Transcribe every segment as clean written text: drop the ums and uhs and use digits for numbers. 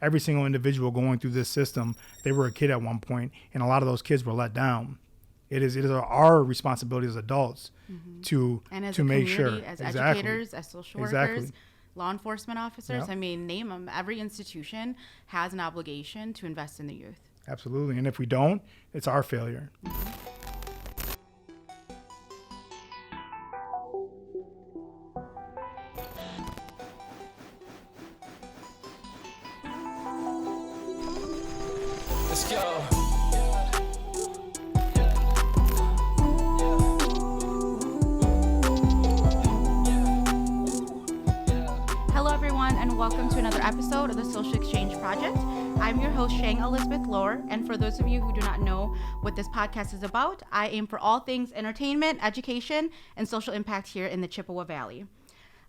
every single individual going through this system, they were a kid at one point, and a lot of those kids were let down. It is our responsibility as adults to make sure. As educators, as social workers, law enforcement officers, Yep. I mean, name them. Every institution has an obligation to invest in the youth. Absolutely. And if we don't, it's our failure. Let's go. Hello, everyone, and welcome to another episode of the Social Exchange Project. I'm your host, Shang Elizabeth Lohr, and for those of you who do not know what this podcast is about, I aim for all things entertainment, education, and social impact here in the Chippewa Valley.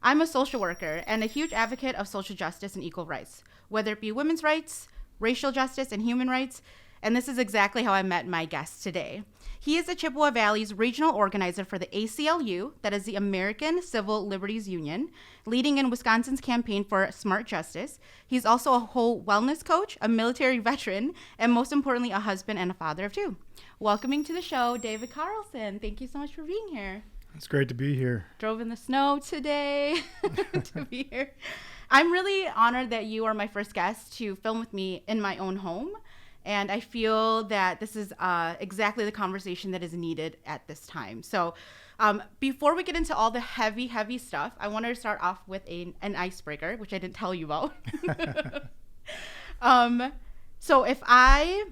I'm a social worker and a huge advocate of social justice and equal rights, whether it be women's rights, racial justice, and human rights, and this is exactly how I met my guest today. He is the Chippewa Valley's regional organizer for the ACLU, that is the American Civil Liberties Union, leading in Wisconsin's campaign for smart justice. He's also a whole wellness coach, a military veteran, and most importantly, a husband and a father of two. Welcoming to the show, David Carlson. Thank you so much for being here. It's great to be here. Drove in the snow today to be here. I'm really honored that you are my first guest to film with me in my own home. And I feel that this is exactly the conversation that is needed at this time. So before we get into all the heavy stuff, I wanted to start off with an icebreaker, which I didn't tell you about. So I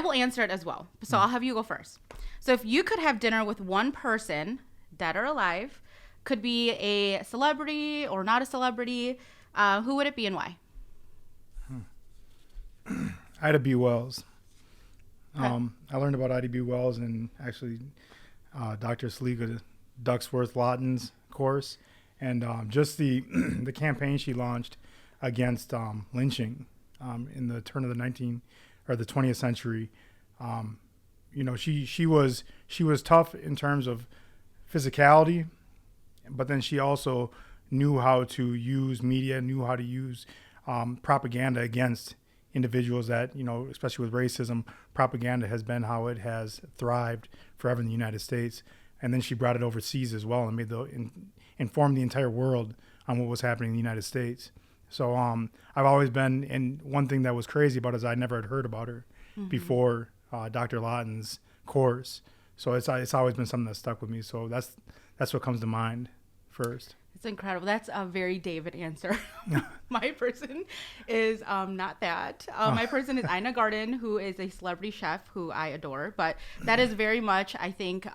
will answer it as well. So I'll have you go first. So if you could have dinner with one person, dead or alive, could be a celebrity or not a celebrity, who would it be and why? Ida B. Wells. Okay. I learned about Ida B. Wells in actually Dr. Salika Ducksworth-Lawton's course, and just the the campaign she launched against lynching in the turn of the 20th century. She was tough in terms of physicality, but then she also knew how to use media, knew how to use propaganda against individuals that, especially with racism, propaganda has been how it has thrived forever in the United States. And then she brought it overseas as well and informed the entire world on what was happening in the United States. So I've always been, and one thing that was crazy about it is I never had heard about her before Dr. Lawton's course. So it's always been something that stuck with me. So that's what comes to mind first. It's incredible. That's a very David answer. My person is not that. My person is Ina Garten, who is a celebrity chef who I adore. But that is very much, I think,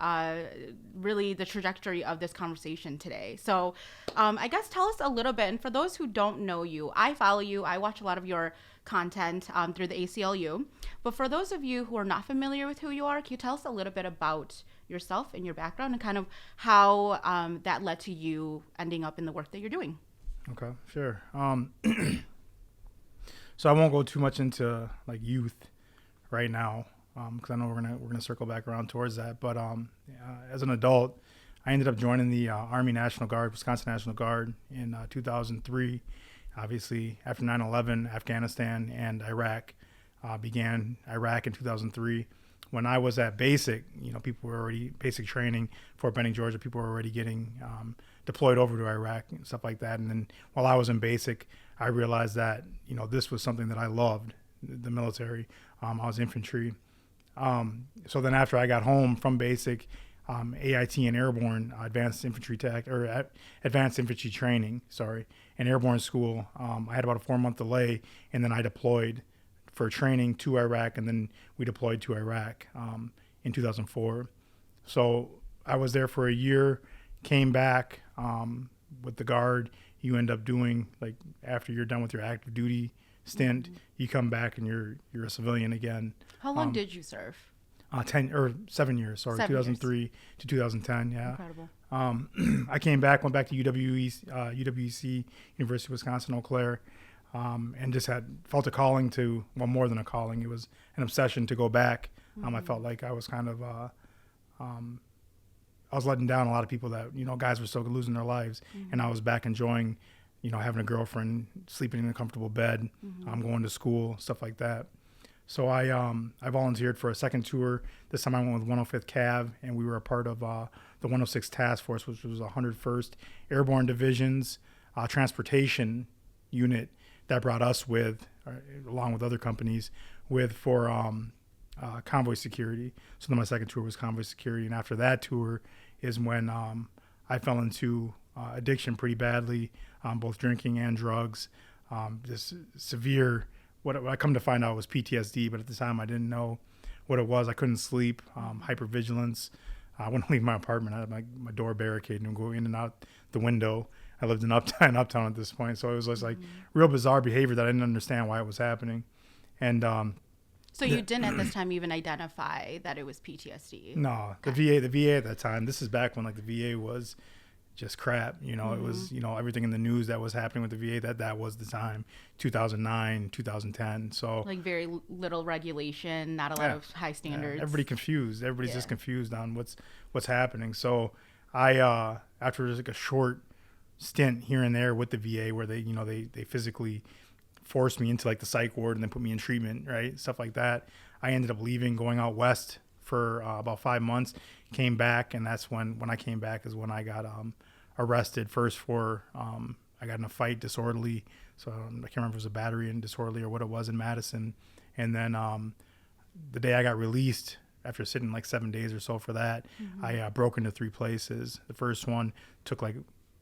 really the trajectory of this conversation today. So I guess tell us a little bit. And for those who don't know you, I follow you. I watch a lot of your content through the ACLU. But for those of you who are not familiar with who you are, can you tell us a little bit about yourself and your background and kind of how that led to you ending up in the work that you're doing? Okay, sure. So I won't go too much into like youth right now because I know we're gonna circle back around towards that. But as an adult, I ended up joining the Army National Guard, Wisconsin National Guard in 2003. Obviously, after 9/11, Afghanistan and Iraq began. Iraq in 2003. When I was at basic, people were already basic training, Fort Benning, Georgia. People were already getting deployed over to Iraq and stuff like that. And then while I was in basic, I realized that this was something that I loved, the military. I was infantry. So then after I got home from basic, AIT and airborne advanced infantry training, in airborne school, I had about a 4-month delay, and then I deployed for training to Iraq, and then we deployed to Iraq in 2004. So I was there for a year, came back with the Guard. You end up doing, like, after you're done with your active duty stint, you come back and you're a civilian again. How long did you serve? 7 years, 2003 to 2010, yeah. Incredible. I came back, went back to UWC, University of Wisconsin, Eau Claire, and just felt a calling to, well, more than a calling. It was an obsession to go back. I felt like I was kind of, I was letting down a lot of people that, guys were still losing their lives. And I was back enjoying, having a girlfriend, sleeping in a comfortable bed, going to school, stuff like that. So I volunteered for a second tour. This time I went with 105th Cav, and we were a part of the 106 Task Force, which was 101st Airborne Division's transportation unit that brought us with, along with other companies, for convoy security. So then my second tour was convoy security, and after that tour is when I fell into addiction pretty badly, both drinking and drugs. Just severe. What I come to find out was PTSD, but at the time I didn't know what it was. I couldn't sleep, hypervigilance. I wouldn't leave my apartment. I had my door barricaded and go in and out the window. I lived in Uptown at this point. So it was just like real bizarre behavior that I didn't understand why it was happening. And so you didn't at this time even identify that it was PTSD? No, okay. The VA at that time, this is back when like the VA was just crap. It was, everything in the news that was happening with the VA, that was the time, 2009, 2010. So like very little regulation, not a lot of high standards. Everybody confused. Everybody's just confused on what's happening. So I, after just like a short stint here and there with the VA where they physically forced me into like the psych ward and then put me in treatment, right? Stuff like that. I ended up leaving, going out west for about 5 months, came back. And that's when I came back is when I got, arrested first for I got in a fight, disorderly, so I can't remember if it was a battery and disorderly or what it was in Madison. And then the day I got released after sitting like 7 days or so for that, I broke into 3 places. The first one took like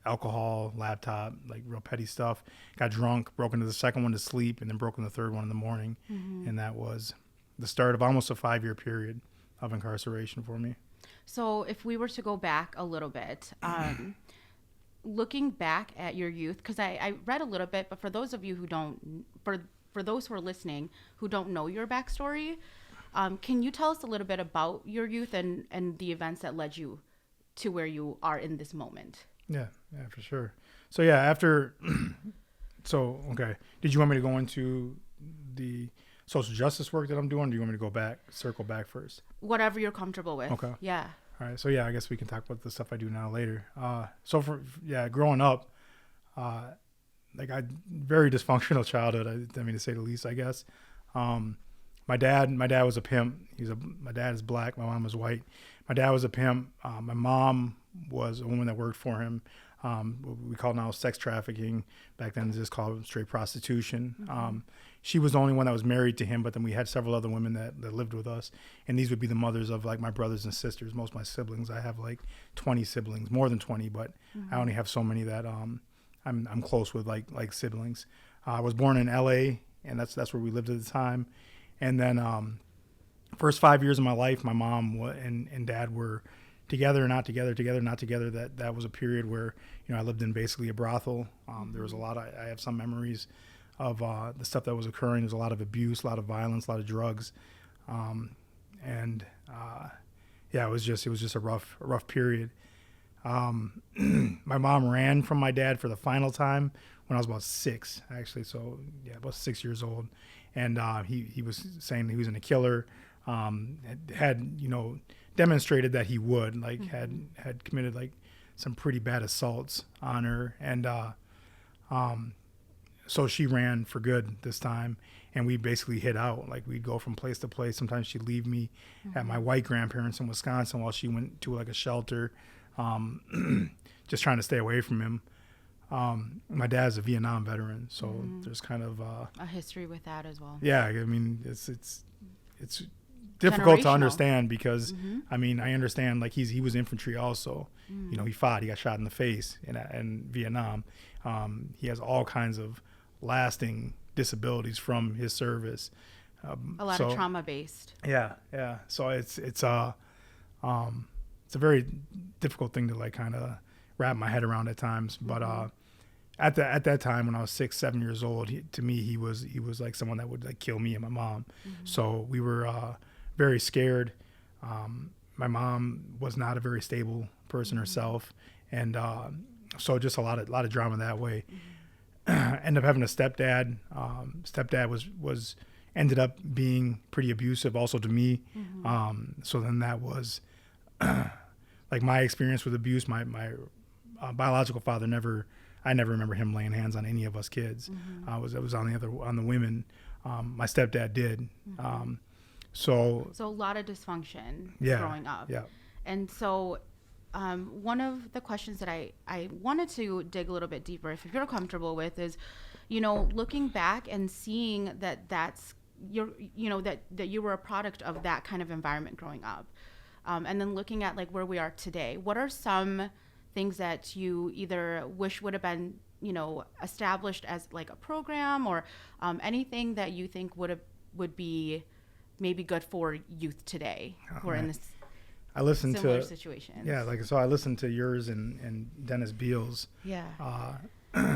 alcohol, laptop, like real petty stuff, got drunk, broke into the second one to sleep, and then broke into the third one in the morning. And that was the start of almost a 5-year period of incarceration for me. So if we were to go back a little bit, looking back at your youth, because I read a little bit, but for those of you who don't, for those who are listening who don't know your backstory, can you tell us a little bit about your youth and the events that led you to where you are in this moment? Yeah, for sure. So after, okay. Did you want me to go into the social justice work that I'm doing, or do you want me to circle back first? Whatever you're comfortable with. Okay. Yeah. All right. So I guess we can talk about the stuff I do now later. So growing up, like very dysfunctional childhood. I mean, to say the least, I guess. My dad was a pimp. My dad is black. My mom is white. My dad was a pimp. My mom was a woman that worked for him. What we call now sex trafficking. Back then, they just called it straight prostitution. She was the only one that was married to him, but then we had several other women that lived with us. And these would be the mothers of like my brothers and sisters, most of my siblings. I have like 20 siblings, more than 20, but I only have so many that I'm close with like siblings. I was born in LA, and that's where we lived at the time. And then first 5 years of my life, my mom and dad were together, not together, not together. That was a period where, I lived in basically a brothel. There was a lot I have some memories of the stuff that was occurring. There was a lot of abuse, a lot of violence, a lot of drugs. It was just a rough period. My mom ran from my dad for the final time when I was about 6, actually. So about 6 years old. And he was saying he was a killer, had demonstrated that he would, like, had committed like some pretty bad assaults on her. And so she ran for good this time, and we basically hid out. Like, we'd go from place to place. Sometimes she'd leave me at my white grandparents in Wisconsin while she went to like a shelter, just trying to stay away from him. My dad's a Vietnam veteran, so there's kind of a history with that as well. Yeah, I mean, it's difficult to understand because I mean, I understand like he was infantry also. He fought. He got shot in the face in Vietnam. He has all kinds of lasting disabilities from his service. A lot of trauma based. Yeah. So it's a very difficult thing to like kind of wrap my head around at times. But at that time when I was 6, 7 years old, to me he was like someone that would like kill me and my mom. So we were very scared. My mom was not a very stable person herself, and so just a lot of drama that way. Ended up having a stepdad. Stepdad was ended up being pretty abusive also to me. So then that was like my experience with abuse. My biological father never I never remember him laying hands on any of us kids. It was on the women. My stepdad did. So a lot of dysfunction yeah, growing up. Yeah. And so one of the questions that I wanted to dig a little bit deeper, if you're comfortable with, is, looking back and seeing that that you were a product of that kind of environment growing up. And then looking at like where we are today, what are some things that you either wish would have been, established as like a program, or anything that you think would be maybe good for youth today who are in this similar situations? Yeah, I listened to yours and Dennis Beal's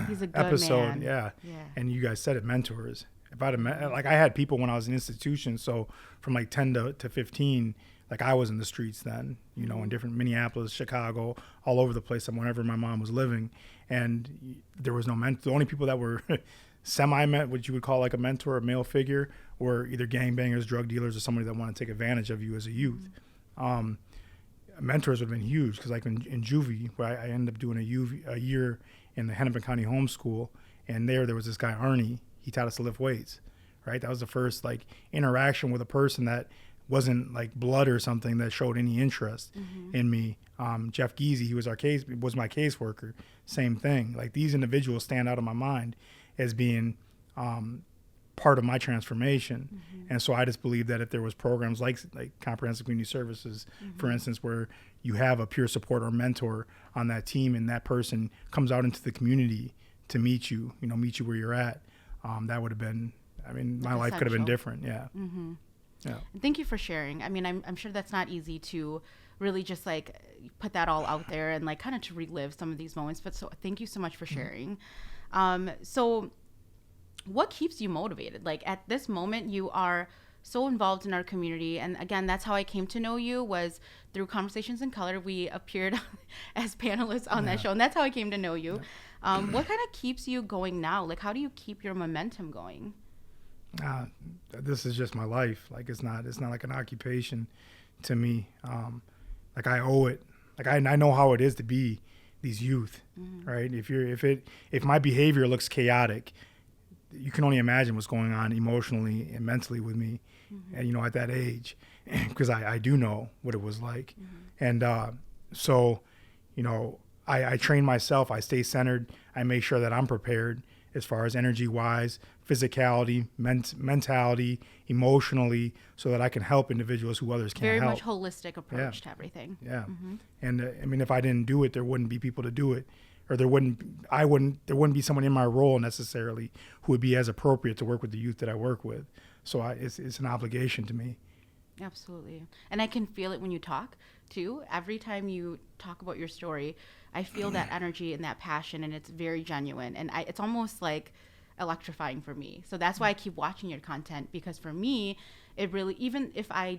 he's a good episode. man. Yeah, and you guys said it, mentors. If I'd have I had people when I was in institutions, so from like 10 to 15, like I was in the streets then, in different Minneapolis, Chicago, all over the place, whenever my mom was living, and there was no mentor. The only people that were what you would call like a mentor, a male figure, were either gangbangers, drug dealers, or somebody that wanted to take advantage of you as a youth. Mentors would have been huge, because like in juvie, where I ended up doing a year in the Hennepin County homeschool, and there was this guy Arnie. He taught us to lift weights, right? That was the first like interaction with a person that wasn't like blood or something that showed any interest in me. Jeff Geezy, he was was my caseworker. Same thing. Like, these individuals stand out in my mind as being part of my transformation. And so I just believe that if there was programs like comprehensive community services, for instance, where you have a peer support or mentor on that team, and that person comes out into the community to meet you where you're at, that would have been, my life could have been different. Yeah. Yeah. Thank you for sharing. I'm sure that's not easy to really just like put that all out there and like kind of to relive some of these moments. But so thank you so much for sharing. So what keeps you motivated? Like, at this moment, you are so involved in our community. And again, that's how I came to know you, was through Conversations in Color. We appeared as panelists on that show, and that's how I came to know you. What kind of keeps you going now? Like, how do you keep your momentum going? This is just my life. Like, it's not like an occupation to me. Like, I owe it. Like, I know how it is to be these youth, right? If my behavior looks chaotic, you can only imagine what's going on emotionally and mentally with me, and, at that age, because I do know what it was like. And so, I train myself. I stay centered. I make sure that I'm prepared as far as energy-wise, physicality, mentality, emotionally, so that I can help individuals who others can't help. Very much holistic approach to everything. Yeah. And if I didn't do it, there wouldn't be people to do it, or there wouldn't be someone in my role necessarily who would be as appropriate to work with the youth that I work with. So it's an obligation to me. Absolutely. And I can feel it when you talk too. Every time you talk about your story, I feel that energy and that passion, and it's very genuine. And it's almost like electrifying for me. So that's why I keep watching your content, because for me, it really, even if I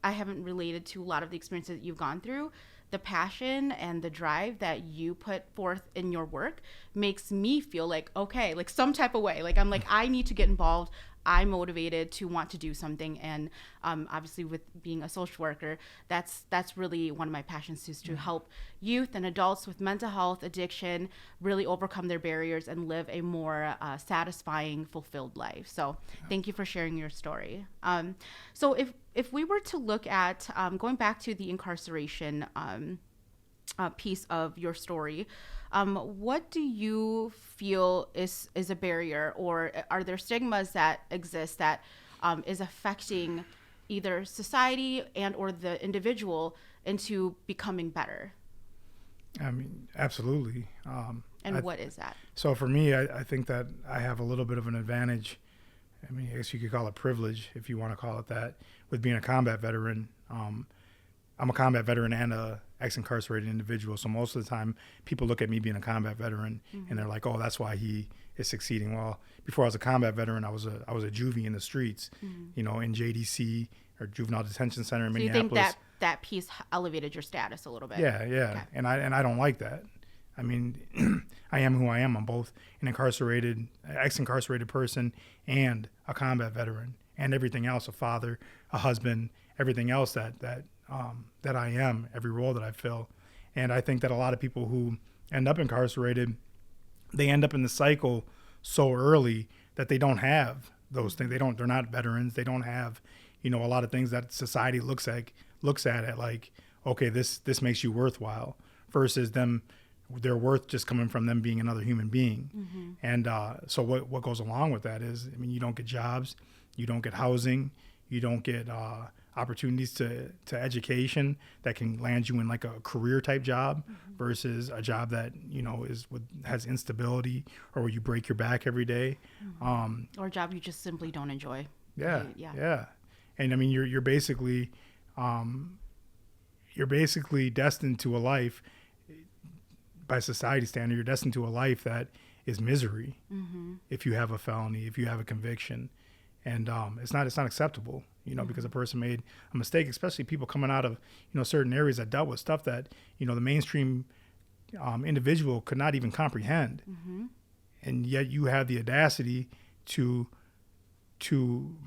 haven't related to a lot of the experiences that you've gone through, the passion and the drive that you put forth in your work makes me feel like, okay, like some type of way, like I'm like, I need to get involved. I'm motivated to want to do something. And obviously, with being a social worker, that's really one of my passions, is to help youth and adults with mental health, addiction, really overcome their barriers and live a more satisfying, fulfilled life. So thank you for sharing your story. So if we were to look at going back to the incarceration piece of your story, what do you feel is a barrier, or are there stigmas that exist that is affecting either society and or the individual into becoming better? Absolutely. What is that? So for me, I think that I have a little bit of an advantage. I guess you could call it privilege, if you want to call it that, with being a combat veteran. I'm a combat veteran and a ex-incarcerated individual. So most of the time, people look at me being a combat veteran, and they're like, "Oh, that's why he is succeeding." Well, before I was a combat veteran, I was a juvie in the streets, in JDC, or Juvenile Detention Center in Minneapolis. You think that piece elevated your status a little bit? Yeah. Okay. And I don't like that. I am who I am. I'm both an ex-incarcerated person and a combat veteran, and everything else, a father, a husband, everything else that I am, every role that I fill. And I think that a lot of people who end up incarcerated they end up in the cycle so early that they don't have those things. They're not veterans. They don't have, a lot of things that society looks at it like, okay, this makes you worthwhile, versus their worth just coming from them being another human being. Mm-hmm. And so what goes along with that is, you don't get jobs, you don't get housing, you don't get opportunities to education that can land you in like a career type job, mm-hmm. versus a job that has instability, or where you break your back every day, mm-hmm. Or a job you just simply don't enjoy. Yeah. And you're basically destined to a life, by society standard, you're destined to a life that is misery, mm-hmm. if you have a felony, if you have a conviction. And it's not acceptable, mm-hmm. because a person made a mistake, especially people coming out of, certain areas that dealt with stuff that, the mainstream individual could not even comprehend. Mm-hmm. And yet you have the audacity to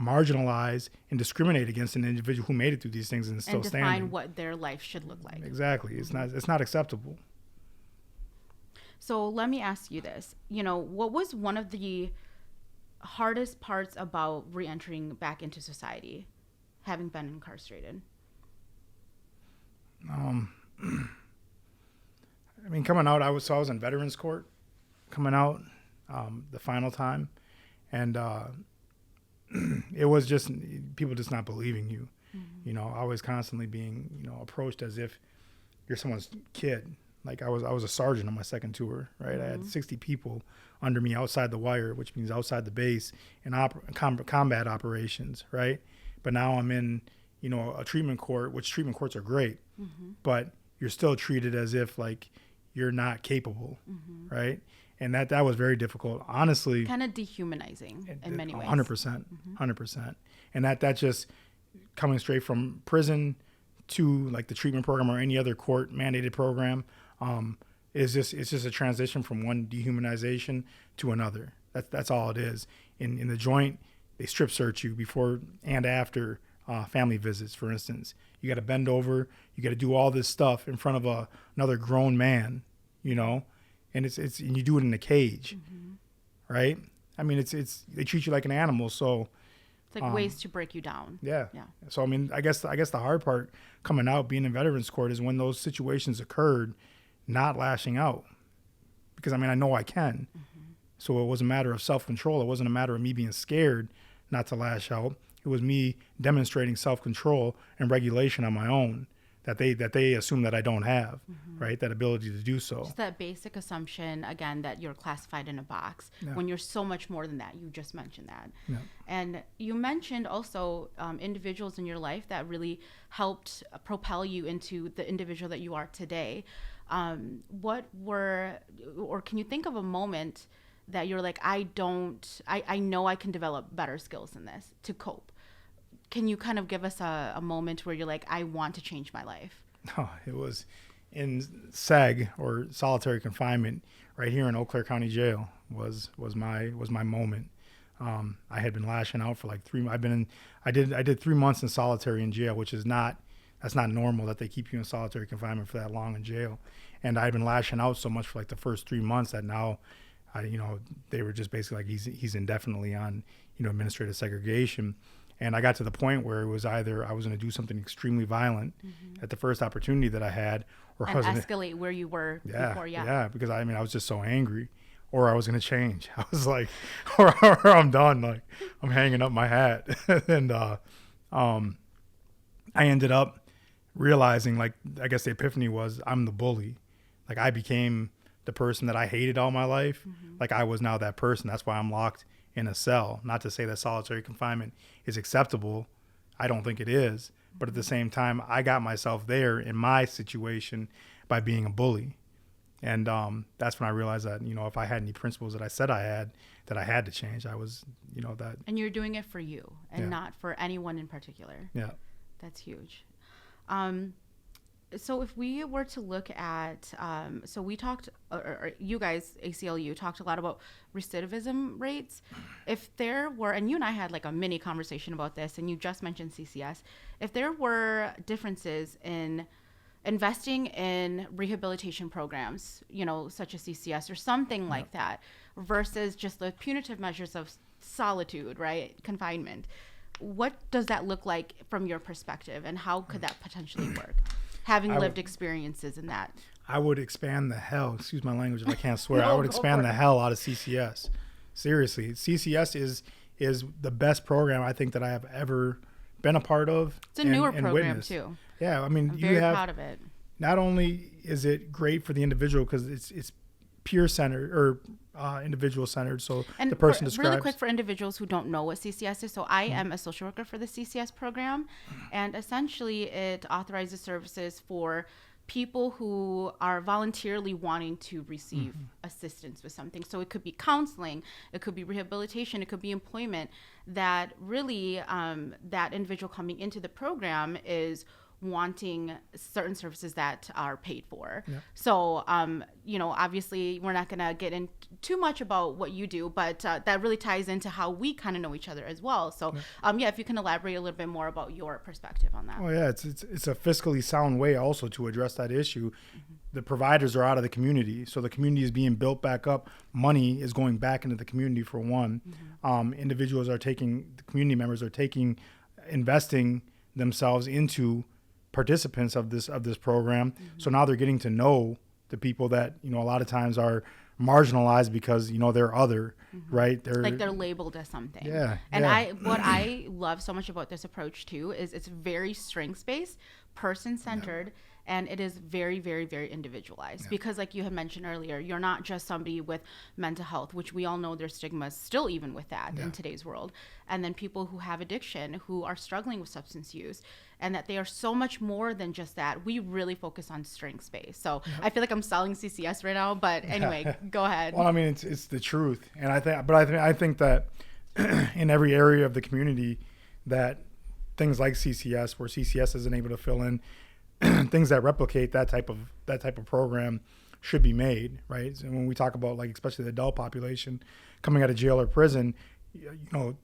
marginalize and discriminate against an individual who made it through these things and is still standing. And define what their life should look like. Exactly. Mm-hmm. It's not acceptable. So let me ask you this. What was one of the hardest parts about re-entering back into society, having been incarcerated? Coming out, I was in Veterans Court coming out the final time, and it was just people just not believing you. Mm-hmm. I was constantly being approached as if you're someone's kid. Like I was a sergeant on my second tour, right? Mm-hmm. I had 60 people under me outside the wire, which means outside the base, in combat operations, right? But now I'm in, a treatment court, which treatment courts are great, mm-hmm. but you're still treated as if like you're not capable, mm-hmm. right? And that was very difficult, honestly. Kind of dehumanizing in many ways. 100%, mm-hmm. 100%. And that just coming straight from prison to like the treatment program or any other court mandated program, it's just a transition from one dehumanization to another. That's all it is. In the joint, they strip search you before and after family visits, for instance. You got to bend over. You got to do all this stuff in front of another grown man, and it's and you do it in a cage, mm-hmm. right? It's they treat you like an animal, so. It's like ways to break you down. Yeah. So I guess the hard part coming out, being in Veterans Court, is when those situations occurred, not lashing out, because I know I can. Mm-hmm. So it was a matter of self-control. It wasn't a matter of me being scared not to lash out. It was me demonstrating self-control and regulation on my own that they assume that I don't have, mm-hmm. right? That ability to do so. Just that basic assumption, again, that you're classified in a box, when you're so much more than that. You just mentioned that. Yeah. And you mentioned also individuals in your life that really helped propel you into the individual that you are today. Can you think of a moment that you're like, I know I can develop better skills in this to cope? Can you kind of give us a moment where you're like, I want to change my life? Oh, it was in SAG, or solitary confinement, right here in Eau Claire County Jail was my moment. I had been lashing out for like I did 3 months in solitary in jail, which is that's not normal that they keep you in solitary confinement for that long in jail. And I'd been lashing out so much for like the first 3 months that now, they were just basically like, he's indefinitely on, administrative segregation. And I got to the point where it was either I was going to do something extremely violent, mm-hmm. at the first opportunity that I had, or I was escalate where you were before. Yeah, because I was just so angry, or I was going to change. I was like, or I'm done. Like, I'm hanging up my hat. And I ended up realizing, like, I guess the epiphany was I'm the bully. Like, I became the person that I hated all my life. Mm-hmm. Like, I was now that person. That's why I'm locked in a cell. Not to say that solitary confinement is acceptable. I don't think it is. But at the same time, I got myself there in my situation by being a bully. And that's when I realized that, if I had any principles that I said I had, that I had to change. I was, that. And you're doing it for you and not for anyone in particular. Yeah. That's huge. So if we were to look at, so we talked, or you guys, ACLU, talked a lot about recidivism rates. If there were, and you and I had like a mini conversation about this, and you just mentioned CCS, if there were differences in investing in rehabilitation programs, such as CCS or something like that, versus just the punitive measures of solitude, right? Confinement. What does that look like from your perspective, and how could that potentially work? Having lived experiences in that. I would expand the hell, excuse my language if I can't swear, No, I would go expand for the it. hell out of CCS. Seriously, CCS is the best program I think that I have ever been a part of. It's a newer and program witnessed. too. Yeah, I mean, I'm you very have, proud of it. not only is it great for the individual because it's peer centered or individual centered, so And the person describes. really quick for individuals who don't know what CCS is. So I am a social worker for the CCS program, and essentially it authorizes services for people who are voluntarily wanting to receive assistance with something. So it could be counseling, it could be rehabilitation, it could be employment. That really, that individual coming into the program is wanting certain services that are paid for. Yep. So, obviously we're not going to get into too much about what you do, but that really ties into how we kind of know each other as well. So, if you can elaborate a little bit more about your perspective on that. Oh yeah, it's a fiscally sound way also to address that issue. The providers are out of the community, so the community is being built back up. Money is going back into the community for one. Individuals are taking, the community members are investing themselves into participants of this program. So now they're getting to know the people that a lot of times are marginalized because they're other, right? They're labeled as something. Yeah. And yeah. what I love so much about this approach too is it's very strengths based, person centered. And it is very, very, very individualized because, like you had mentioned earlier, you're not just somebody with mental health, which we all know there's stigmas still even with that in today's world. And then people who have addiction, who are struggling with substance use, and that they are so much more than just that. We really focus on strengths based. So I feel like I'm selling CCS right now, but anyway, go ahead. Well, I mean, it's the truth, and I think that in every area of the community, that things like CCS, where CCS isn't able to fill in, things that replicate that type of program should be made, right? And when we talk about, like, especially the adult population coming out of jail or prison,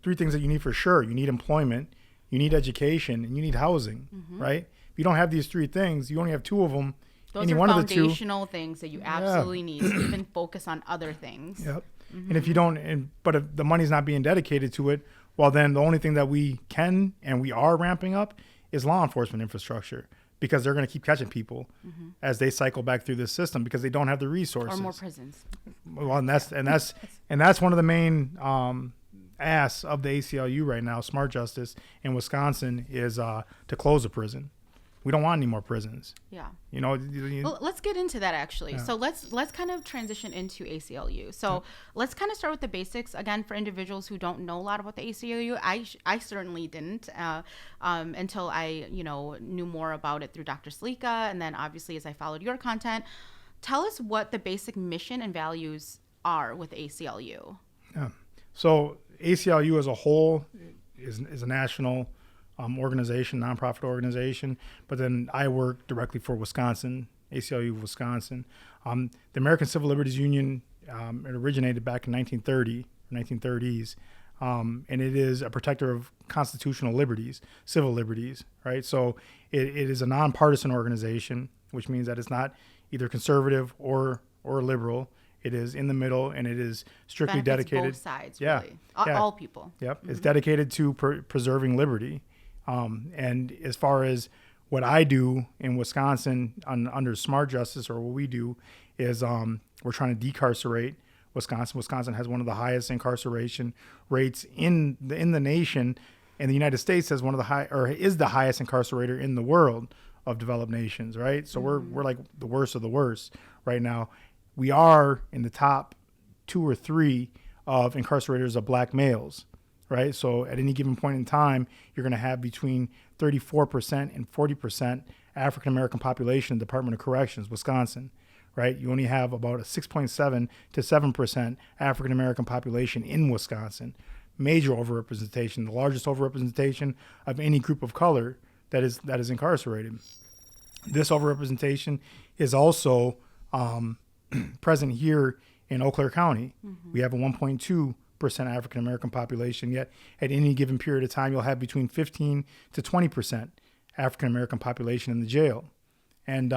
three things that you need for sure: you need employment, you need education, and you need housing, right? If you don't have these three things, you only have two of them. Those any are one of the two, foundational things that you absolutely need to even focus on other things. Yep. And if you don't, but if the money's not being dedicated to it, well, then the only thing that we can and we are ramping up is law enforcement infrastructure, because they're going to keep catching people as they cycle back through this system because they don't have the resources. Or more prisons. Well, and that's one of the main asks of the ACLU right now, Smart Justice in Wisconsin, is to close a prison. We don't want any more prisons. Yeah. Well, let's get into that actually. Yeah. So let's kind of transition into ACLU. So let's kind of start with the basics again for individuals who don't know a lot about the ACLU. I certainly didn't until I knew more about it through Dr. Salika, and then obviously as I followed your content. Tell us what the basic mission and values are with ACLU. Yeah. So ACLU as a whole is a national organization, nonprofit organization, but then I work directly for Wisconsin, ACLU of Wisconsin. The American Civil Liberties Union, it originated back in 1930s, and it is a protector of constitutional liberties, civil liberties, right? So it is a nonpartisan organization, which means that it's not either conservative or liberal. It is in the middle, and it is strictly Benefits dedicated. both sides, Yeah. really. Yeah. All people. Yep. It's dedicated to preserving liberty. And as far as what I do in Wisconsin under Smart Justice, or what we do is we're trying to decarcerate Wisconsin. Wisconsin has one of the highest incarceration rates in the nation, and the United States has is the highest incarcerator in the world of developed nations, right? So we're like the worst of the worst right now. We are in the top 2 or 3 of incarcerators of black males. Right. So at any given point in time, you're going to have between 34% and 40% African-American population in the Department of Corrections, Wisconsin. Right. You only have about a 6.7 to 7% African-American population in Wisconsin. Major overrepresentation, the largest overrepresentation of any group of color that is incarcerated. This overrepresentation is also present here in Eau Claire County. We have a 1.2% African American population, yet at any given period of time you'll have between 15 to 20% African American population in the jail. And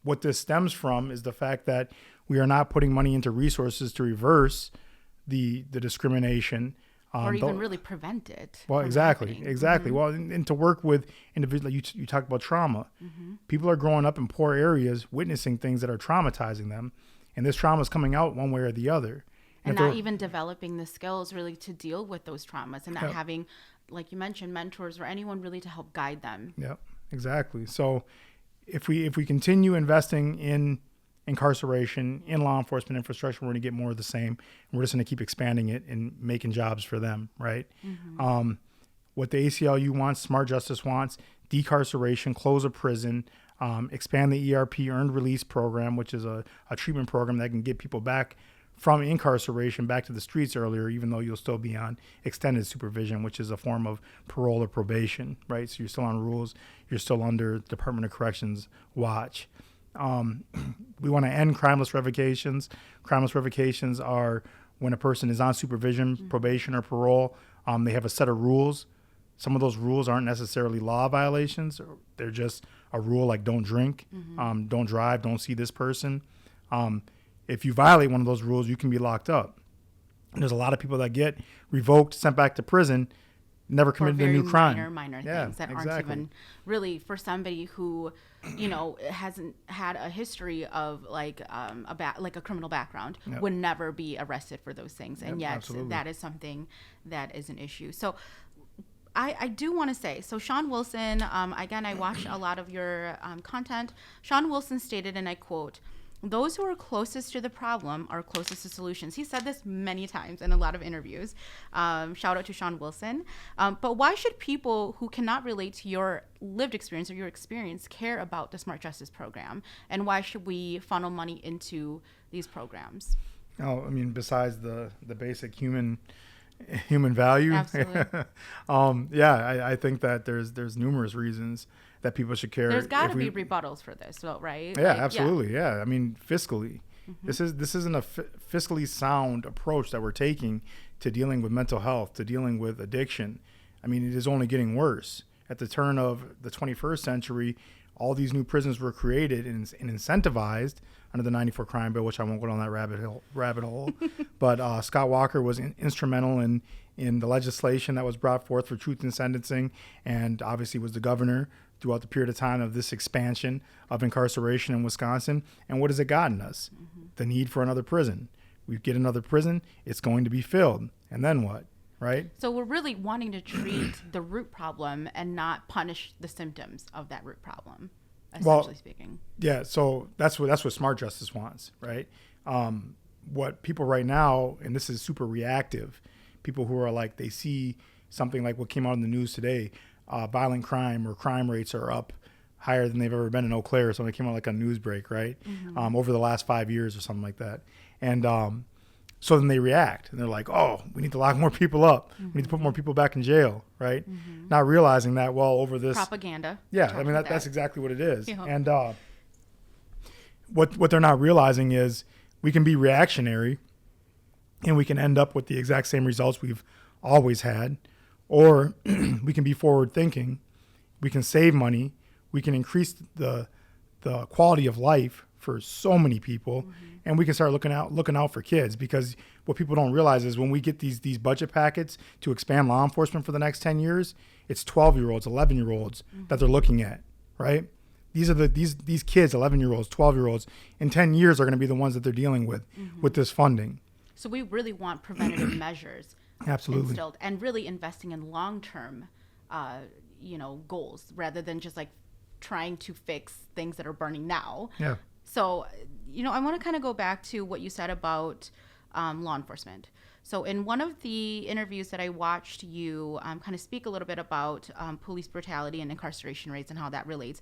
what this stems from is the fact that we are not putting money into resources to reverse the discrimination. Or even really prevent it. Well, exactly. Mm-hmm. Well, and to work with individuals, you talked about trauma. Mm-hmm. People are growing up in poor areas, witnessing things that are traumatizing them, and this trauma is coming out one way or the other. And not even developing the skills really to deal with those traumas, and not Yep. having, like you mentioned, mentors or anyone really to help guide them. Yep, exactly. So if we continue investing in incarceration, in law enforcement infrastructure, we're going to get more of the same. And we're just going to keep expanding it and making jobs for them, right? Mm-hmm. What the ACLU wants, Smart Justice wants, decarceration, close a prison, expand the ERP, Earned Release Program, which is a treatment program that can get people back from incarceration back to the streets earlier, even though you'll still be on extended supervision, which is a form of parole or probation, right? So you're still on rules. You're still under Department of Corrections watch. We want to end crimeless revocations. Crimeless revocations are when a person is on supervision, probation, or parole. They have a set of rules. Some of those rules aren't necessarily law violations. They're just a rule like don't drink, don't drive, don't see this person. If you violate one of those rules, you can be locked up. And there's a lot of people that get revoked, sent back to prison, never committed a new crime. Minor things that aren't even really for somebody who, hasn't had a history of like a criminal background, would never be arrested for those things. And yet absolutely. That is something that is an issue. So I do want to say, so Sean Wilson, again, I watched a lot of your content. Sean Wilson stated, and I quote, "Those who are closest to the problem are closest to solutions." He said this many times in a lot of interviews. Shout out to Sean Wilson. But why should people who cannot relate to your lived experience or your experience care about the Smart Justice Program? And why should we funnel money into these programs? Oh, I mean, besides the basic human value. Absolutely. I think that there's numerous reasons that people should care. There's got to be rebuttals for this, though, right? Yeah, absolutely. Yeah. I mean, fiscally, this isn't a fiscally sound approach that we're taking to dealing with mental health, to dealing with addiction. I mean, it is only getting worse. At the turn of the 21st century, all these new prisons were created and incentivized under the 94 crime bill, which I won't go down that rabbit hole. But Scott Walker was instrumental in the legislation that was brought forth for truth in sentencing, and obviously was the governor throughout the period of time of this expansion of incarceration in Wisconsin. And what has it gotten us? The need for another prison. We get another prison, it's going to be filled. And then what? Right? So we're really wanting to treat the root problem and not punish the symptoms of that root problem, essentially speaking. Yeah, so that's what Smart Justice wants, right? What people right now, and this is super reactive, people who are like, they see something like what came out in the news today, violent crime or crime rates are up higher than they've ever been in Eau Claire. Something came out like a news break, right? Over the last 5 years or something like that. And so then they react and they're like, oh, we need to lock more people up. We need to put more people back in jail, right? Not realizing that, well, over this propaganda. Yeah, I mean, that's exactly what it is. Yeah. And what they're not realizing is we can be reactionary and we can end up with the exact same results we've always had, or we can be forward thinking. We can save money. We can increase the quality of life for so many people, and we can start looking out for kids, because what people don't realize is when we get these budget packets to expand law enforcement for the next 10 years, it's 12-year-olds, 11-year-olds that they're looking at, right? These are these kids, 11-year-olds, 12-year-olds, in 10 years are going to be the ones that they're dealing with this funding. So we really want preventative measures absolutely instilled, and really investing in long-term goals rather than just like trying to fix things that are burning now. Yeah. So, I want to kind of go back to what you said about law enforcement. So in one of the interviews that I watched you kind of speak a little bit about police brutality and incarceration rates and how that relates,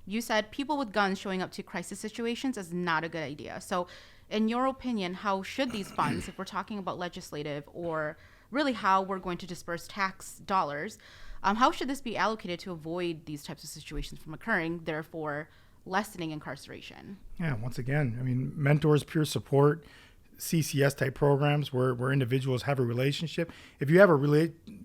you said people with guns showing up to crisis situations is not a good idea. So in your opinion, how should these funds, if we're talking about legislative or really how we're going to disperse tax dollars, how should this be allocated to avoid these types of situations from occurring, therefore lessening incarceration? Yeah, once again, I mean, mentors, peer support, CCS type programs where individuals have a relationship. If you have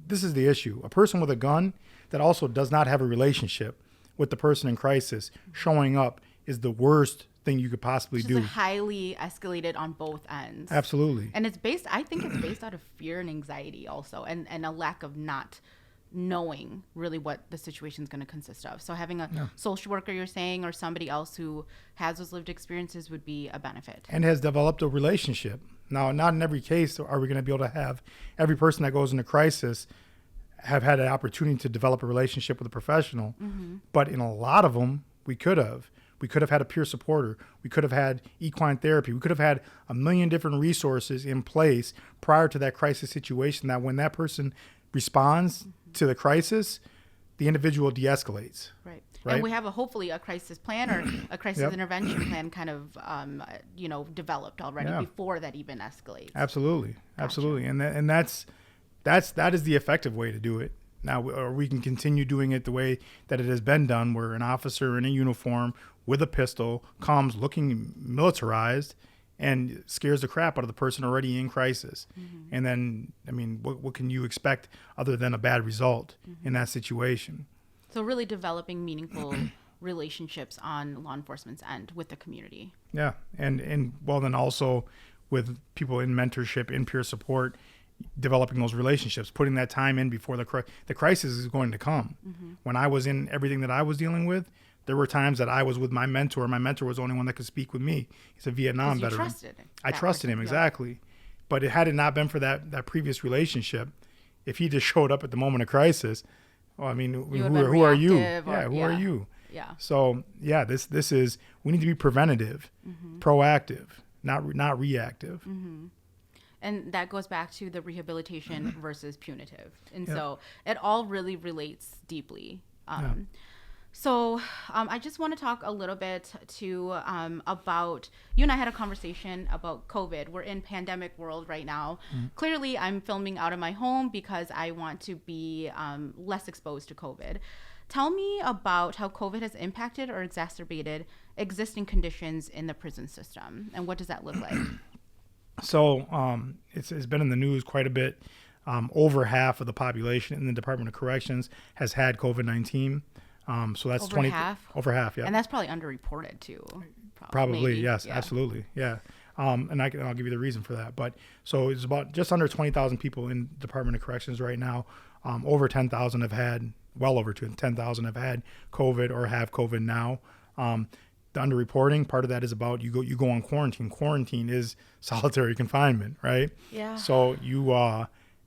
this is the issue. A person with a gun that also does not have a relationship with the person in crisis, showing up is the worst thing you could possibly do. It's highly escalated on both ends. Absolutely. And I think it's based out of fear and anxiety also, and a lack of not knowing really what the situation is going to consist of. So having a social worker, you're saying, or somebody else who has those lived experiences would be a benefit. And has developed a relationship. Now, not in every case are we going to be able to have every person that goes into crisis have had an opportunity to develop a relationship with a professional. But in a lot of them, we could have. We could have had a peer supporter. We could have had equine therapy. We could have had a million different resources in place prior to that crisis situation, that when that person responds to the crisis, the individual de-escalates. Right. And we have hopefully a crisis plan or a crisis intervention plan kind of, developed already before that even escalates. Absolutely. Gotcha. Absolutely. And that is the effective way to do it. Now, or we can continue doing it the way that it has been done, where an officer in a uniform with a pistol comes looking militarized and scares the crap out of the person already in crisis. And then, I mean, what can you expect other than a bad result in that situation? So really developing meaningful relationships on law enforcement's end with the community. Yeah. And well, then also with people in mentorship, in peer support, developing those relationships, putting that time in before the crisis is going to come. When I was in everything that I was dealing with, there were times that I was with my mentor. My mentor was the only one that could speak with me. He's a Vietnam veteran. I trusted him, exactly. But had it not been for that previous relationship, if he just showed up at the moment of crisis, well, I mean, who are you? Who are you? Yeah. So this is, we need to be preventative, proactive, not reactive. And that goes back to the rehabilitation versus punitive. And so it all really relates deeply. So I just want to talk a little bit too about, you and I had a conversation about COVID. We're in pandemic world right now. Clearly, I'm filming out of my home because I want to be less exposed to COVID. Tell me about how COVID has impacted or exacerbated existing conditions in the prison system, and what does that look like? So it's been in the news quite a bit. Over half of the population in the Department of Corrections has had COVID-19. So that's over half? Over half, yeah. And that's probably underreported too. Probably yes, absolutely, yeah. And I'll give you the reason for that. But so it's about just under 20,000 people in the Department of Corrections right now. Over 10,000 have had, well over 10,000 have had COVID or have COVID now. The underreporting, part of that is about you go on quarantine. Quarantine is solitary confinement, right? Yeah. So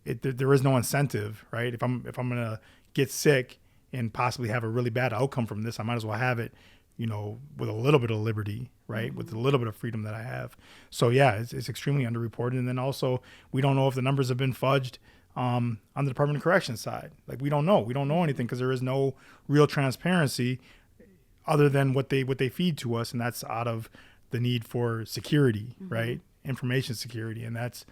there is no incentive, right? If I'm gonna get sick and possibly have a really bad outcome from this, I might as well have it, with a little bit of liberty, right? With a little bit of freedom that I have. So yeah, it's extremely underreported. And then also, we don't know if the numbers have been fudged on the Department of Corrections side. Like, we don't know anything because there is no real transparency other than what they feed to us. And that's out of the need for security, right? Information security. And that's,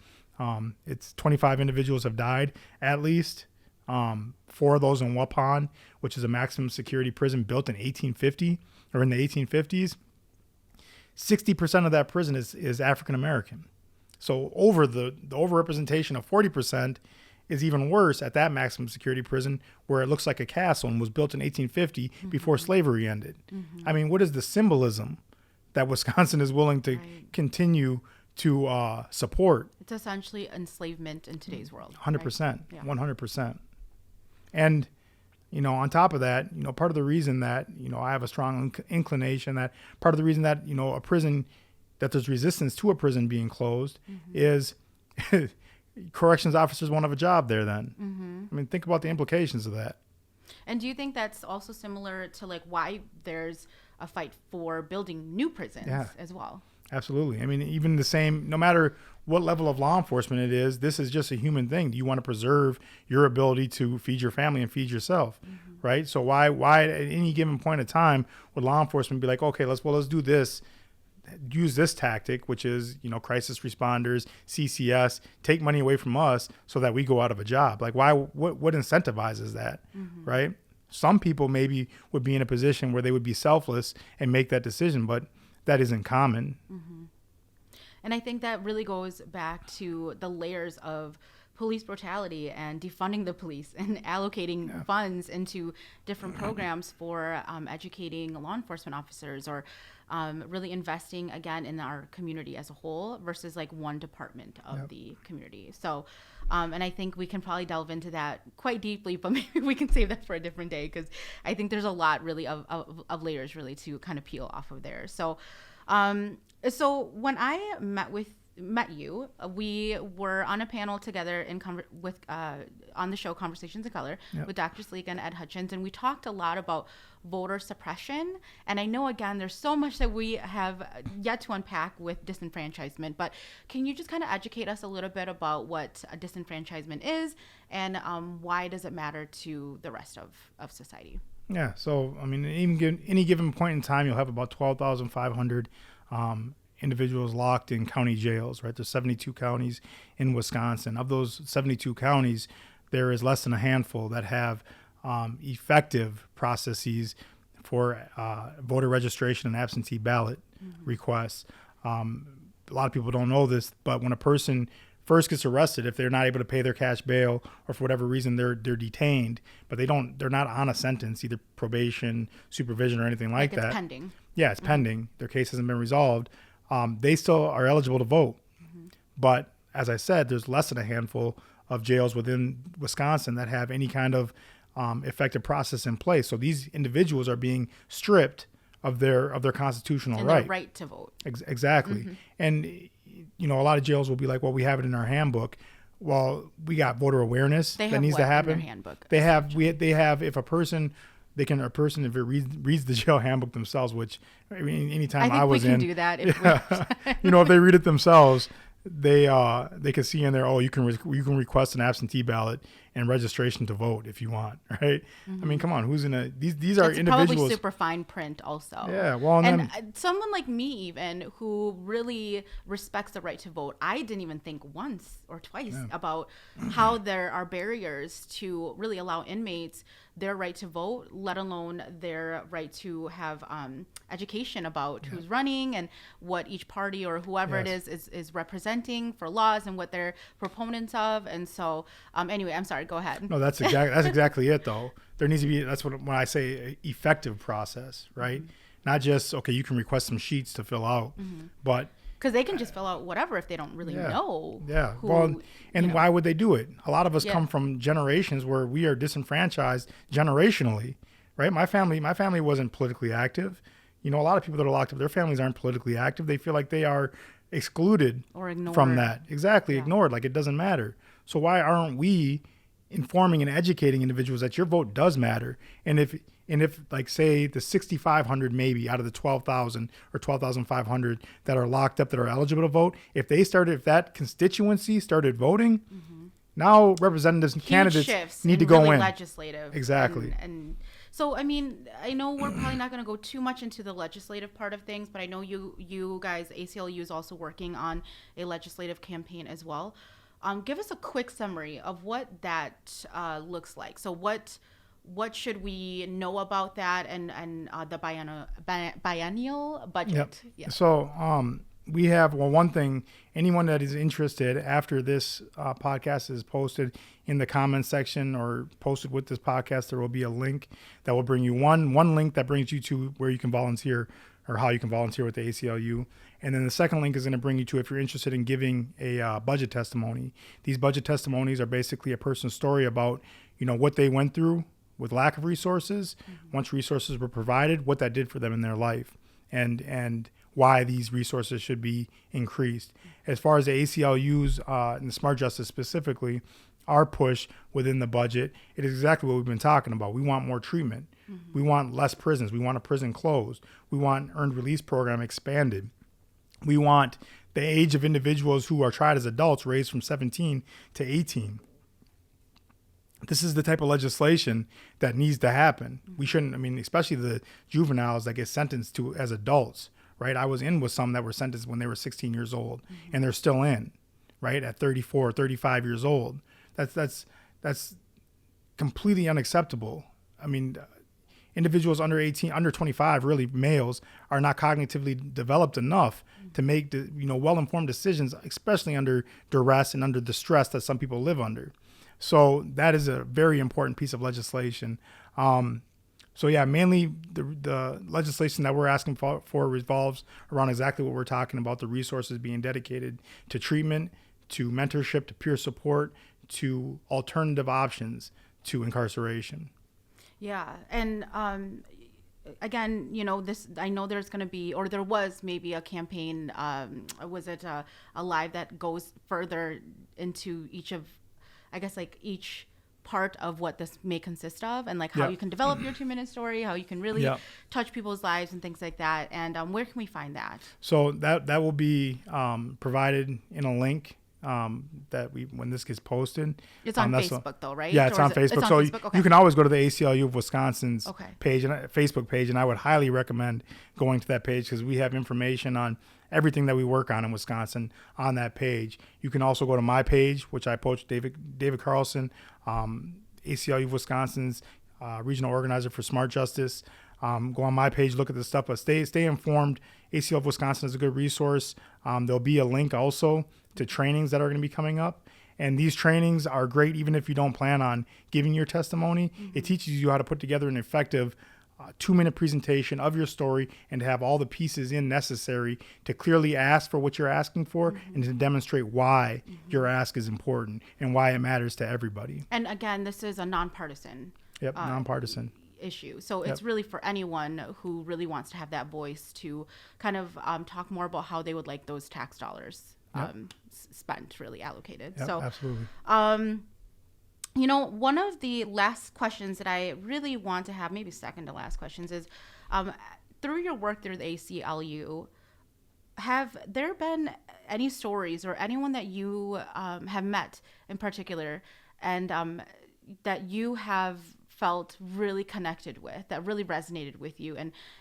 it's 25 individuals have died at least. 4 of those in Waupun, which is a maximum security prison built in 1850 or in the 1850s. 60% of that prison is African American. So the overrepresentation of 40% is even worse at that maximum security prison, where it looks like a castle and was built in 1850 before slavery ended. I mean, what is the symbolism that Wisconsin is willing to continue to support? It's essentially enslavement in today's world. 100%, right? Yeah. 100%. And, on top of that, part of the reason that, I have a strong inclination that part of the reason that, a prison, that there's resistance to a prison being closed is corrections officers won't have a job there then. I mean, think about the implications of that. And do you think that's also similar to like why there's a fight for building new prisons as well? Absolutely. I mean, even the same, no matter what level of law enforcement it is, this is just a human thing. You want to preserve your ability to feed your family and feed yourself, right? So why at any given point of time would law enforcement be like, okay, let's do this, use this tactic, which is, crisis responders, CCS, take money away from us so that we go out of a job. Like, what incentivizes that, right? Some people maybe would be in a position where they would be selfless and make that decision, but that isn't common. And I think that really goes back to the layers of police brutality and defunding the police and allocating funds into different programs for educating law enforcement officers, or really investing again in our community as a whole versus like one department of the community. So and I think we can probably delve into that quite deeply, but maybe we can save that for a different day, because I think there's a lot really of layers really to kind of peel off of there. So so when I met you, we were on a panel together on the show Conversations in Color with Dr. Sleek and Ed Hutchins, and we talked a lot about voter suppression. And I know, again, there's so much that we have yet to unpack with disenfranchisement, but can you just kind of educate us a little bit about what a disenfranchisement is, and why does it matter to the rest of society? Yeah, so I mean, any given point in time, you'll have about 12,500 individuals locked in county jails, right? There's 72 counties in Wisconsin. Of those 72 counties, there is less than a handful that have effective processes for voter registration and absentee ballot requests. A lot of people don't know this, but when a person first gets arrested, if they're not able to pay their cash bail, or for whatever reason they're detained, but they're not on a sentence, either probation, supervision, or anything like that. It's pending. Yeah, it's pending. Their case hasn't been resolved. They still are eligible to vote. But as I said, there's less than a handful of jails within Wisconsin that have any kind of effective process in place. So these individuals are being stripped of their constitutional and right. Their right to vote. Exactly. And, a lot of jails will be like, well, we have it in our handbook. Well, we got voter awareness that needs to happen. In their handbook? They have, if a person if it reads the jail handbook themselves, which I mean, anytime I was in, we can do that. If if they read it themselves, they can see in there, you can request an absentee ballot and registration to vote if you want, right? I mean, come on, who's gonna these are individuals. Probably super fine print also. Yeah, well, and someone like me even who really respects the right to vote, I didn't even think once or twice about how there are barriers to really allow inmates their right to vote, let alone their right to have education about who's running and what each party or whoever it is representing for laws and what they're proponents of. And so anyway, I'm sorry, go ahead. No, that's exactly it though. There needs to be, that's when I say effective process, right? Not just, you can request some sheets to fill out, but because they can just fill out whatever if they don't really know. Yeah. Why would they do it? A lot of us come from generations where we are disenfranchised generationally, right? My family wasn't politically active. A lot of people that are locked up, their families aren't politically active. They feel like they are excluded or ignored from that. Exactly. Yeah. Ignored, like it doesn't matter. So why aren't we informing and educating individuals that your vote does matter? And if like say the 6,500 maybe out of the 12,000 or 12,500 that are locked up that are eligible to vote, if that constituency started voting, now representatives and candidates need to go in. Legislative. Exactly. And so, I mean, I know we're probably not going to go too much into the legislative part of things, but I know you guys, ACLU is also working on a legislative campaign as well. Give us a quick summary of what that looks like. So what should we know about that and the biennial budget? Yep. Yeah. So we have, one thing, anyone that is interested after this podcast is posted in the comments section or posted with this podcast, there will be a link that will bring you one link that brings you to where you can volunteer or how you can volunteer with the ACLU. And then the second link is going to bring you to if you're interested in giving a budget testimony. These budget testimonies are basically a person's story about, what they went through with lack of resources, once resources were provided, what that did for them in their life, and why these resources should be increased. As far as the ACLU's and the Smart Justice specifically, our push within the budget, it is exactly what we've been talking about. We want more treatment. We want less prisons. We want a prison closed. We want earned release program expanded. We want the age of individuals who are tried as adults raised from 17 to 18. This is the type of legislation that needs to happen. We shouldn't, especially the juveniles that get sentenced to as adults, right? I was in with some that were sentenced when they were 16 years old and they're still in, right? At 34, 35 years old. That's completely unacceptable. individuals under 18, under 25, really males, are not cognitively developed enough to make well-informed decisions, especially under duress and under the stress that some people live under. So that is a very important piece of legislation. Mainly the legislation that we're asking for revolves around exactly what we're talking about, the resources being dedicated to treatment, to mentorship, to peer support, to alternative options to incarceration. Yeah. And again, I know there's going to be, or there was maybe a campaign, was it a live that goes further into each of, I guess, like each part of what this may consist of, and like how you can develop your 2-minute story, how you can really touch people's lives and things like that. And where can we find that? So that will be provided in a link that when this gets posted. It's on Facebook though, right? Yeah, it's on Facebook. It's so on Facebook? Okay. You can always go to the ACLU of Wisconsin's page and Facebook page, and I would highly recommend going to that page because we have information on everything that we work on in Wisconsin on that page. You can also go to my page, which I post, David Carlson, ACLU of Wisconsin's regional organizer for Smart Justice. Go on my page, look at this stuff, but stay informed. ACLU of Wisconsin is a good resource. There'll be a link also to trainings that are going to be coming up. And these trainings are great even if you don't plan on giving your testimony. Mm-hmm. It teaches you how to put together an effective 2-minute presentation of your story and to have all the pieces necessary to clearly ask for what you're asking for and to demonstrate why your ask is important and why it matters to everybody. And again, this is a nonpartisan. Nonpartisan issue. So it's really for anyone who really wants to have that voice to kind of talk more about how they would like those tax dollars spent, really allocated. So absolutely. One of the last questions that I really want to have, maybe second to last questions, is through your work through the ACLU, have there been any stories or anyone that you have met in particular and that you have felt really connected with, that really resonated with you,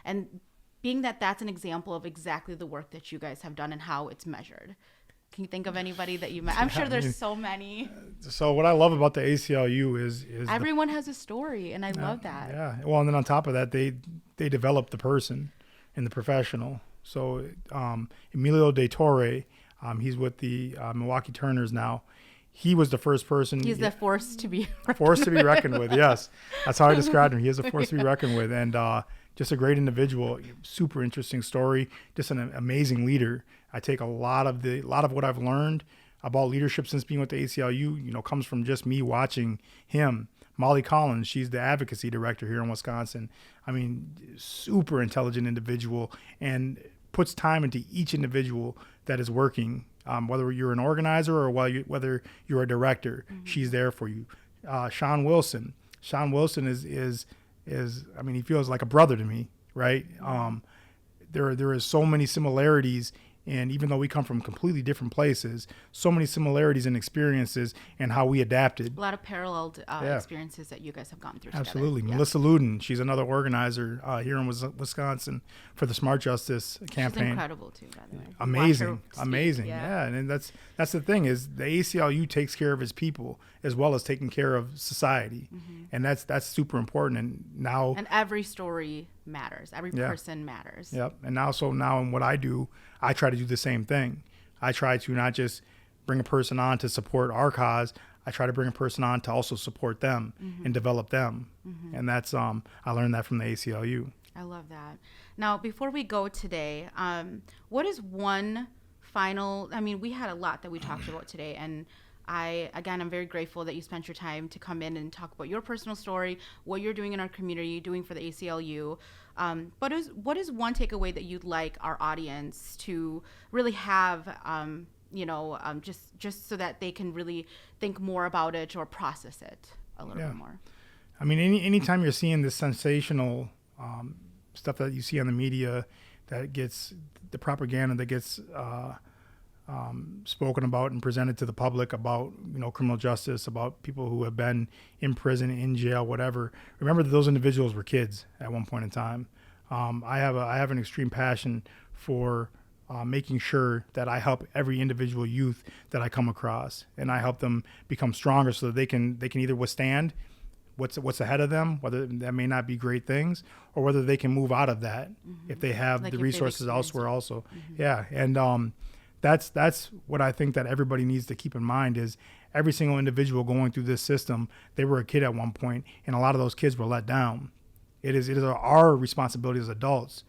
and being that that's an example of exactly the work that you guys have done and how it's measured? Can you think of anybody that you met? I'm sure there's so many. So what I love about the ACLU is everyone has a story, and I love that. Yeah. Well, and then on top of that, they develop the person and the professional. So Emilio De Torre, he's with the Milwaukee Turners now. He was the first person. He's the force to be reckoned with. Yes, that's how I described him. He is a force to be reckoned with, and just a great individual. Super interesting story. Just an amazing leader. I take a lot of what I've learned about leadership since being with the ACLU, comes from just me watching him. Molly Collins, she's the advocacy director here in Wisconsin. I mean, super intelligent individual and puts time into each individual that is working. Whether you're an organizer or whether you're a director, she's there for you. Sean Wilson is I mean, he feels like a brother to me, right? There is so many similarities. And even though we come from completely different places, so many similarities in experiences and how we adapted. A lot of paralleled experiences that you guys have gone through Absolutely. together. Melissa Luden, she's another organizer here in Wisconsin for the Smart Justice campaign. She's incredible too, by the way. Amazing. Yeah. And that's the thing is the ACLU takes care of its people as well as taking care of society. And that's super important. And every story matters. Every person matters. Yep. And now in what I do, I try to do the same thing. I try to not just bring a person on to support our cause. I try to bring a person on to also support them and develop them. And that's I learned that from the ACLU. I love that. Now, before we go today, what is one final? I mean, we had a lot that we talked about today, and I'm very grateful that you spent your time to come in and talk about your personal story, what you're doing in our community, doing for the ACLU. But what is one takeaway that you'd like our audience to really have, just so that they can really think more about it or process it a little bit more? I mean, anytime you're seeing this sensational stuff that you see on the media that gets the propaganda that gets spoken about and presented to the public about criminal justice, about people who have been in prison, in jail, whatever. Remember that those individuals were kids at one point in time. I have an extreme passion for making sure that I help every individual youth that I come across, and I help them become stronger so that they can either withstand what's ahead of them, whether that may not be great things, or whether they can move out of that if they have the resources elsewhere also. Yeah. And that's what I think that everybody needs to keep in mind is every single individual going through this system, they were a kid at one point, and a lot of those kids were let down. It is our responsibility as adults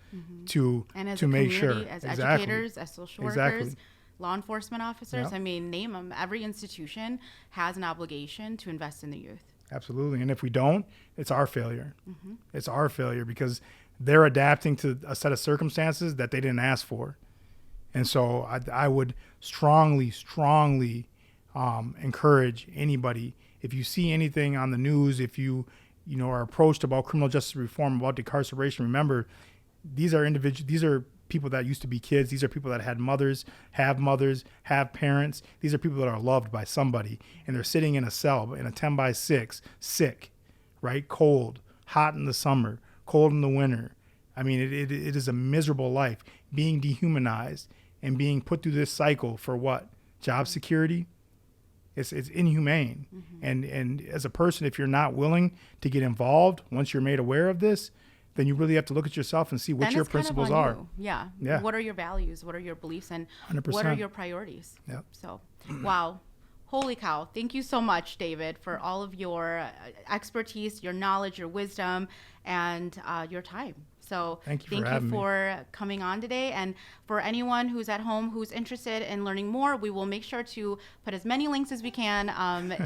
to make sure. As educators, as social workers, law enforcement officers, Yep. I mean, name them. Every institution has an obligation to invest in the youth. Absolutely. And if we don't, it's our failure. It's our failure because they're adapting to a set of circumstances that they didn't ask for. And so I would strongly encourage anybody, if you see anything on the news, if you are approached about criminal justice reform, about incarceration, remember, these are people that used to be kids. These are people that had mothers, have parents. These are people that are loved by somebody, and they're sitting in a cell in a 10x6, sick, right? Cold, hot in the summer, cold in the winter. I mean, it is a miserable life, being dehumanized and being put through this cycle for what? Job security? It's inhumane. And as a person, if you're not willing to get involved once you're made aware of this, then you really have to look at yourself and see what your principles are. Yeah. What are your values? What are your beliefs? And 100%. What are your priorities? Yep. So, wow. Holy cow. Thank you so much, David, for all of your expertise, your knowledge, your wisdom, and your time. So thank you for coming on today. And for anyone who's at home who's interested in learning more, we will make sure to put as many links as we can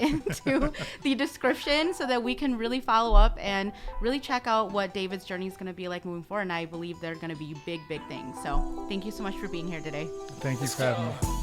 into the description so that we can really follow up and really check out what David's journey is going to be like moving forward. And I believe they're going to be big, big things. So thank you so much for being here today. Thank you for having me.